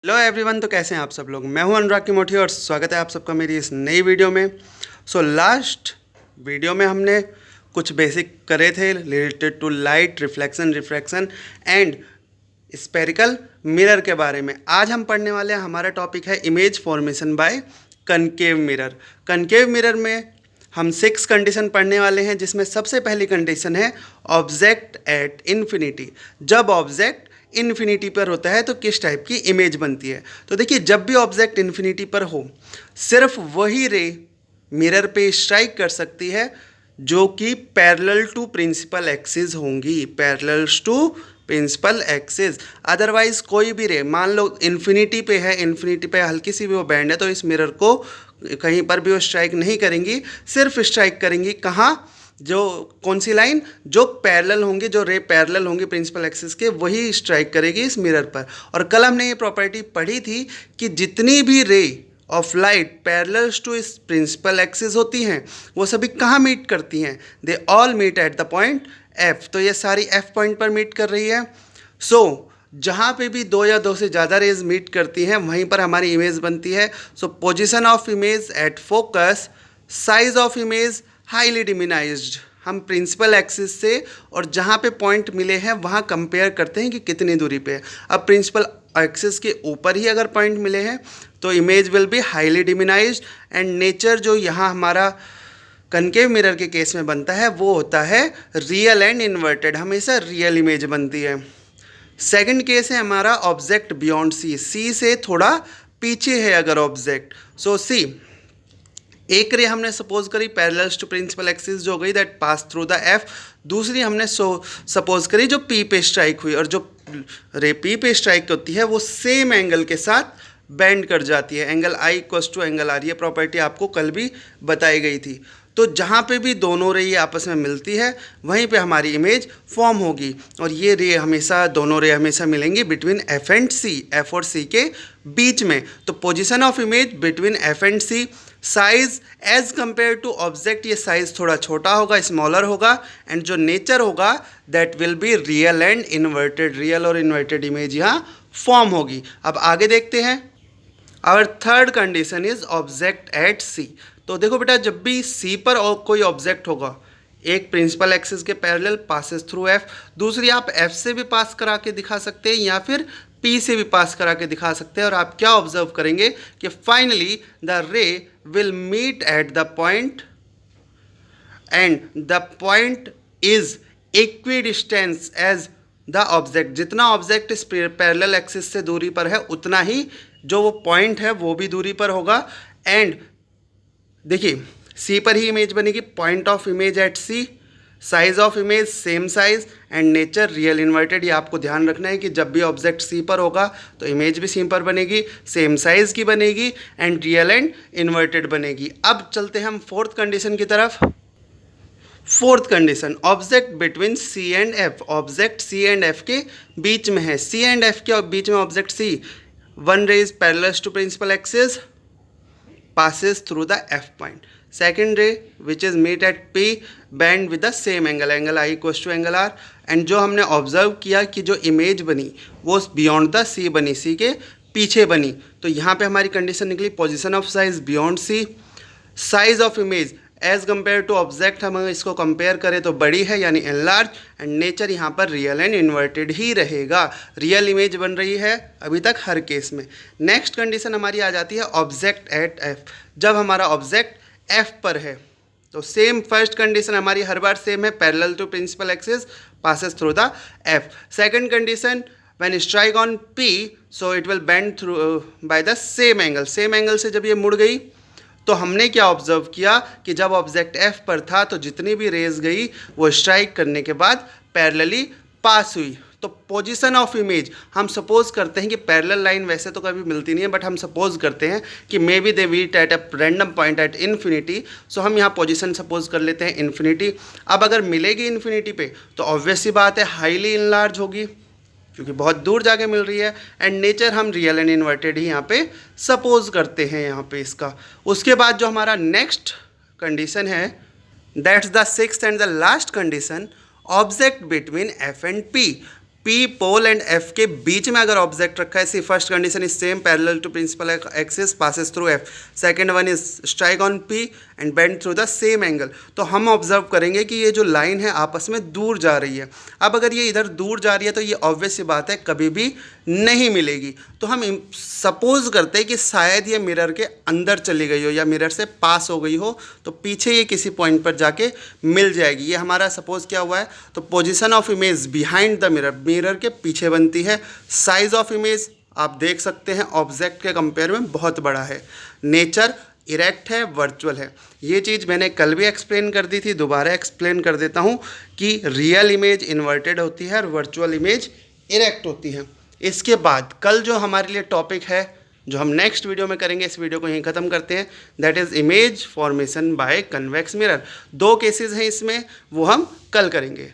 Hello everyone, तो कैसे हैं आप सब लोग। मैं हूं अनुराग की मोठी और स्वागत है आप सबका मेरी इस नई वीडियो में। लास्ट वीडियो में हमने कुछ बेसिक करे थे related to light reflection refraction and spherical mirror के बारे में। आज हम पढ़ने वाले हैं, हमारा टॉपिक है image formation by concave mirror. Concave mirror में हम 6 कंडीशन पढ़ने वाले हैं, जिसमें सबसे पहली कंडीशन है ऑब्जेक्ट एट इन्फिनिटी। जब ऑब्जेक्ट इन्फिनिटी पर होता है तो किस टाइप की इमेज बनती है। तो देखिए, जब भी ऑब्जेक्ट इन्फिनिटी पर हो, सिर्फ वही रे मिरर पे स्ट्राइक कर सकती है जो कि पैरेलल टू प्रिंसिपल एक्सिस होंगी, parallels to principal axis. Otherwise कोई भी रे, मान लो इन्फिनिटी पे है, इन्फिनिटी पे हल्की सी भी वो बैंड है, तो इस मिरर को कहीं पर भी वो स्ट्राइक नहीं करेंगी, सिर्फ स्ट्राइक करेंगी कहाँ, जो कौन सी लाइन, जो पैरेलल होंगे, जो रे पैरेलल होंगे प्रिंसिपल एक्सिस के, वही स्ट्राइक करेगी इस मिरर पर। और कल हमने ये प्रॉपर्टी पढ़ी थी कि जितनी भी ray of light parallels to इस प्रिंसिपल एक्सिस होती हैं, वो सभी कहाँ मीट करती हैं, they all meet at the point F. तो ये सारी एफ पॉइंट पर मीट कर रही है। जहाँ पे भी दो या दो से ज़्यादा रेज मीट करती हैं, वहीं पर हमारी इमेज बनती है। Position of image at focus, size of image highly diminished. हम प्रिंसिपल एक्सिस से और जहाँ पे पॉइंट मिले हैं वहाँ कंपेयर करते हैं कि कितनी दूरी पे है। अब प्रिंसिपल एक्सिस के ऊपर ही अगर पॉइंट मिले हैं तो image will be highly diminished. And nature जो यहाँ हमारा कनकेव मिरर के केस में बनता है वो होता है रियल एंड इन्वर्टेड, हमेशा रियल इमेज बनती है। सेकंड केस है हमारा ऑब्जेक्ट बियॉन्ड सी, सी से थोड़ा पीछे है अगर ऑब्जेक्ट। सी एक रे हमने सपोज करी पैरेलल्स टू प्रिंसिपल एक्सिस जो हो गई, that pass through the F. दूसरी हमने सपोज करी जो पी पे स्ट्राइक हुई, और जो रे पी पे स्ट्राइक होती है वो सेम एंगल के साथ बेंड कर जाती है, angle i equals to angle r. ये प्रॉपर्टी आपको कल भी बताई गई थी। तो जहाँ पे भी दोनों रे आपस में मिलती है वहीं पे हमारी इमेज फॉर्म होगी, और ये रे हमेशा, दोनों रे हमेशा मिलेंगी between F and C, F और सी के बीच में। तो position of image between F and C. Size as compare to object, ये साइज थोड़ा छोटा होगा, स्मॉलर होगा। एंड जो नेचर होगा that will be real and inverted, real और इन्वर्टेड इमेज यहाँ फॉर्म होगी। अब आगे देखते हैं। Our third condition is object at C. तो देखो बेटा, जब भी सी पर और कोई ऑब्जेक्ट होगा, एक प्रिंसिपल एक्सिस के पैरेलल पासेस थ्रू एफ, दूसरी आप एफ से भी पास करा के दिखा सकते हैं या फिर पी से भी पास करा के दिखा सकते हैं। और आप क्या ऑब्जर्व करेंगे कि finally the ray will meet at the point and the point is equidistance as the object. जितना ऑब्जेक्ट इस पैरेलल एक्सिस से दूरी पर है, उतना ही जो वो पॉइंट है वो भी दूरी पर होगा। एंड देखिए, सी पर ही इमेज बनेगी, point of image at C, size of image same size, and nature real inverted. ये आपको ध्यान रखना है कि जब भी ऑब्जेक्ट सी पर होगा तो इमेज भी सी पर बनेगी, सेम साइज की बनेगी, एंड रियल एंड इन्वर्टेड बनेगी। अब चलते हैं हम फोर्थ कंडीशन की तरफ। Fourth condition, object between C and F. Object C and F के बीच में है, सी एंड एफ के बीच में object C, one ray is parallel to principal axis, passes through the F point. Second ray which is meet at P bend with the same angle, angle I equals to angle R. and जो हमने observe किया कि जो image बनी वो beyond the सी बनी, सी के पीछे बनी। तो यहाँ पे हमारी कंडीशन निकली position of size beyond C, size of image as compare to object, हम इसको कंपेयर करें तो बड़ी है यानी एनलार्ज, एंड नेचर यहाँ पर रियल एंड इन्वर्टेड ही रहेगा। रियल इमेज बन रही है अभी तक हर केस में। नेक्स्ट कंडीशन हमारी आ जाती है ऑब्जेक्ट एट एफ। जब हमारा ऑब्जेक्ट एफ पर है तो सेम फर्स्ट कंडीशन हमारी हर बार सेम है, parallel to principal axis passes through the F. Second condition, when strike on P so it will bend through by the same angle. Same angle से जब ये मुड़ गई तो हमने क्या ऑब्जर्व किया कि जब ऑब्जेक्ट एफ पर था तो जितनी भी रेज गई वो स्ट्राइक करने के बाद पैरेलली पास हुई। तो पोजीशन ऑफ इमेज, हम सपोज करते हैं कि पैरेलल लाइन वैसे तो कभी मिलती नहीं है, बट हम सपोज करते हैं कि maybe they meet at a random point at infinity. So हम यहाँ पोजीशन सपोज कर लेते हैं इन्फिनिटी। अब अगर मिलेगी इन्फिनिटी पे तो ऑब्वियस सी बात है हाईली इनलार्ज होगी, क्योंकि बहुत दूर जाके मिल रही है। एंड नेचर हम रियल एंड इन्वर्टेड ही यहाँ पे सपोज करते हैं यहाँ पे इसका। उसके बाद जो हमारा नेक्स्ट कंडीशन है, that's the sixth and the last condition, object between F and P. P pole and F के बीच में अगर ऑब्जेक्ट रखा है, see first condition is same, parallel to principal axis, passes through F, second one is strike on P and bend through the same angle. तो हम observe करेंगे कि ये जो लाइन है आपस में दूर जा रही है। अब अगर ये इधर दूर जा रही है तो ये ऑब्वियस सी बात है कभी भी नहीं मिलेगी। तो हम सपोज करते हैं कि शायद ये मिरर के अंदर चली गई हो या मिरर से पास हो गई हो, तो पीछे ये किसी पॉइंट पर जाके मिल जाएगी। ये हमारा सपोज क्या हुआ है, तो position of image behind the mirror, mirror के पीछे बनती है। साइज ऑफ इमेज आप देख सकते हैं ऑब्जेक्ट के कंपेयर में बहुत बड़ा है। नेचर इरेक्ट है, वर्चुअल है। ये चीज़ मैंने कल भी एक्सप्लेन कर दी थी, दोबारा एक्सप्लेन कर देता हूँ कि रियल इमेज इन्वर्टेड होती है और वर्चुअल इमेज इरेक्ट होती है। इसके बाद कल जो हमारे लिए टॉपिक है जो हम नेक्स्ट वीडियो में करेंगे, इस वीडियो को यहीं ख़त्म करते हैं, that is image formation by convex mirror. 2 cases हैं इसमें, वो हम कल करेंगे।